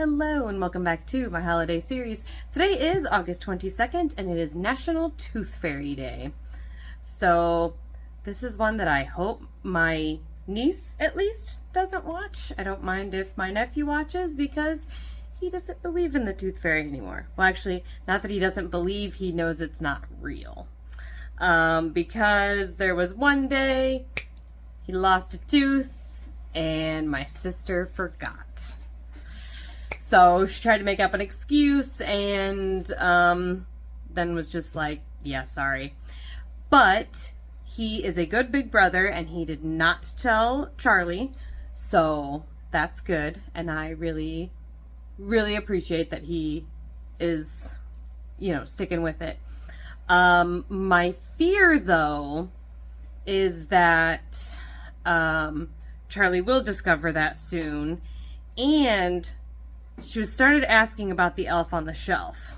Hello and welcome back to my holiday series. Today is August 22nd and it is National Tooth Fairy Day. So this is one that I hope my niece at least doesn't watch. I don't mind if my nephew watches because he doesn't believe in the tooth fairy anymore. Well, actually, not that he doesn't believe, he knows it's not real. Because there was one day he lost a tooth and my sister forgot. So she tried to make up an excuse and then was just like, yeah, sorry. But he is a good big brother and he did not tell Charlie. So that's good. And I really, really appreciate that he is, sticking with it. My fear, though, is that Charlie will discover that soon. And she started asking about the elf on the shelf.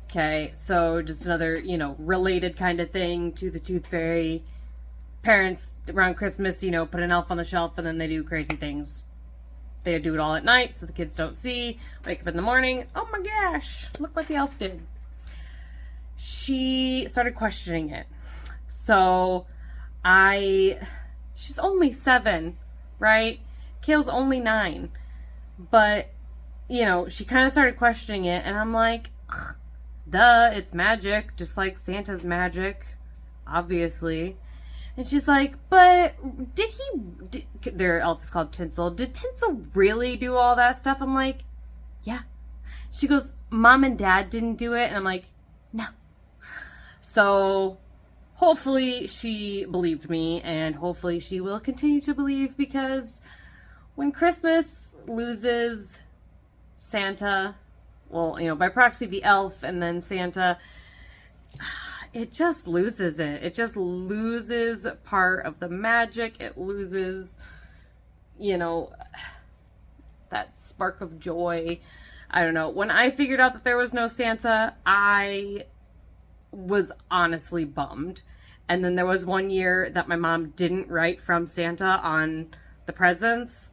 Okay, so just another, related kind of thing to the tooth fairy. Parents around Christmas, put an elf on the shelf and then they do crazy things. They do it all at night so the kids don't see. Wake up in the morning, oh my gosh, look what the elf did. She started questioning it. So she's only 7, right? Kale's only 9. But she kind of started questioning it, and I'm like, duh, it's magic, just like Santa's magic, obviously. And she's like, but their elf is called Tinsel. Did Tinsel really do all that stuff? I'm like, yeah. She goes, Mom and Dad didn't do it, and I'm like, no. So hopefully she believed me, and hopefully she will continue to believe, because when Christmas loses Santa, well, by proxy the elf and then Santa, it just loses it. It just loses part of the magic. It loses, that spark of joy. I don't know. When I figured out that there was no Santa, I was honestly bummed. And then there was one year that my mom didn't write from Santa on the presents,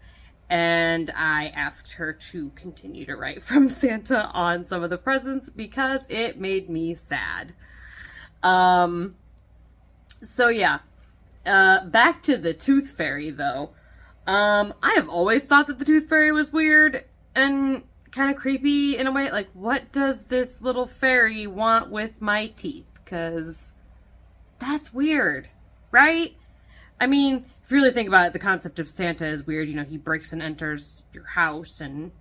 and I asked her to continue to write from Santa on some of the presents because it made me sad. So yeah. Back to the Tooth Fairy, though. I have always thought that the Tooth Fairy was weird and kind of creepy in a way. Like, what does this little fairy want with my teeth? Because that's weird, right? I mean, if you really think about it, the concept of Santa is weird. He breaks and enters your house and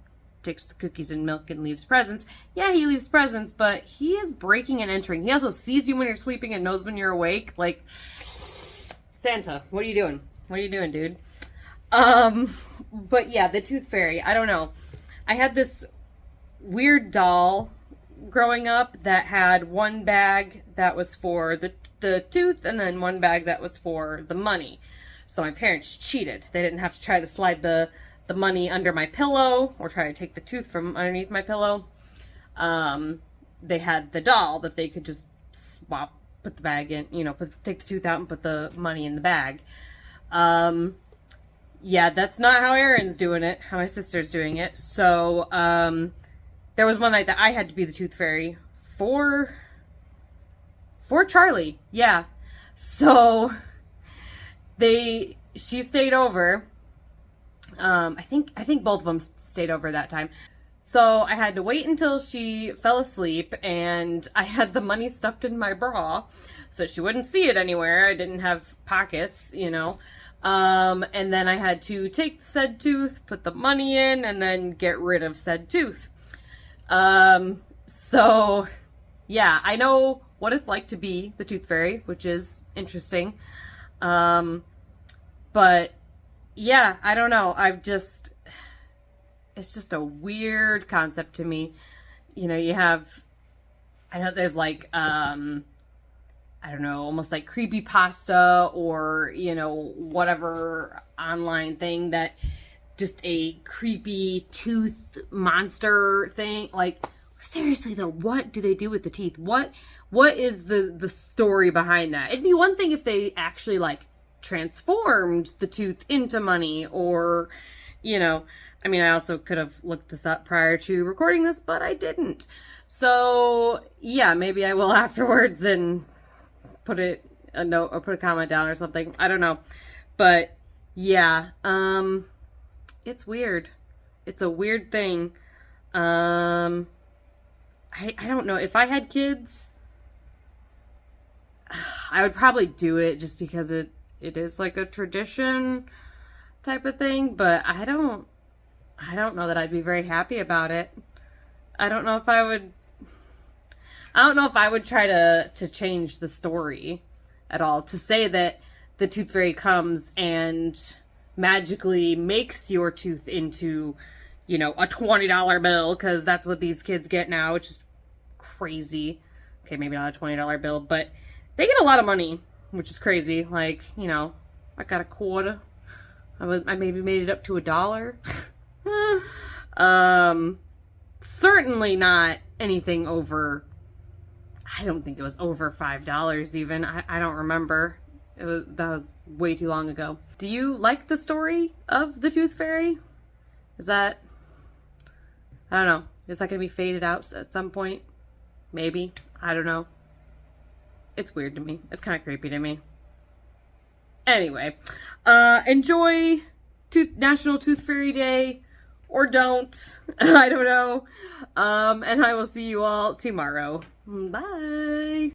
takes the cookies and milk and leaves presents. Yeah, he leaves presents, but he is breaking and entering. He also sees you when you're sleeping and knows when you're awake. Like, Santa, what are you doing? What are you doing, dude? But yeah, the Tooth Fairy, I don't know. I had this weird doll growing up that had one bag that was for the tooth and then one bag that was for the money. So my parents cheated. They didn't have to try to slide the money under my pillow or try to take the tooth from underneath my pillow. They had the doll that they could just swap, put the bag in, take the tooth out and put the money in the bag. Yeah, that's not how Erin's doing it, how my sister's doing it. So, there was one night that I had to be the Tooth Fairy for Charlie. Yeah. So she stayed over. I think both of them stayed over that time. So I had to wait until she fell asleep, and I had the money stuffed in my bra so she wouldn't see it anywhere. I didn't have pockets, and then I had to take said tooth, put the money in, and then get rid of said tooth. So yeah, I know what it's like to be the Tooth Fairy, which is interesting. But yeah, I don't know. It's just a weird concept to me. I know there's like, I don't know, almost like creepypasta or, whatever online thing that just a creepy tooth monster thing. Like, seriously though, what do they do with the teeth? What is the story behind that? It'd be one thing if they actually like transformed the tooth into money, or you know, I mean, I also could have looked this up prior to recording this, but I didn't. So, yeah, maybe I will afterwards and put a note or put a comment down or something. I don't know. But yeah, it's weird. It's a weird thing. I don't know. If I had kids, I would probably do it just because it is like a tradition type of thing, but I don't know that I'd be very happy about it. I don't know if I would try to change the story at all, to say that the tooth fairy comes and magically makes your tooth into, you know, a $20 bill, because that's what these kids get now, which is crazy. Okay, maybe not a $20 bill, but they get a lot of money, which is crazy. Like, you know, I got a quarter. I maybe made it up to $1. Certainly not anything over, I don't think it was over $5 even. I don't remember. That was way too long ago. Do you like the story of the Tooth Fairy? Is that, I don't know. Is that going to be faded out at some point? Maybe. I don't know. It's weird to me. It's kind of creepy to me. Anyway, enjoy National Tooth Fairy Day, or don't. I don't know. And I will see you all tomorrow. Bye.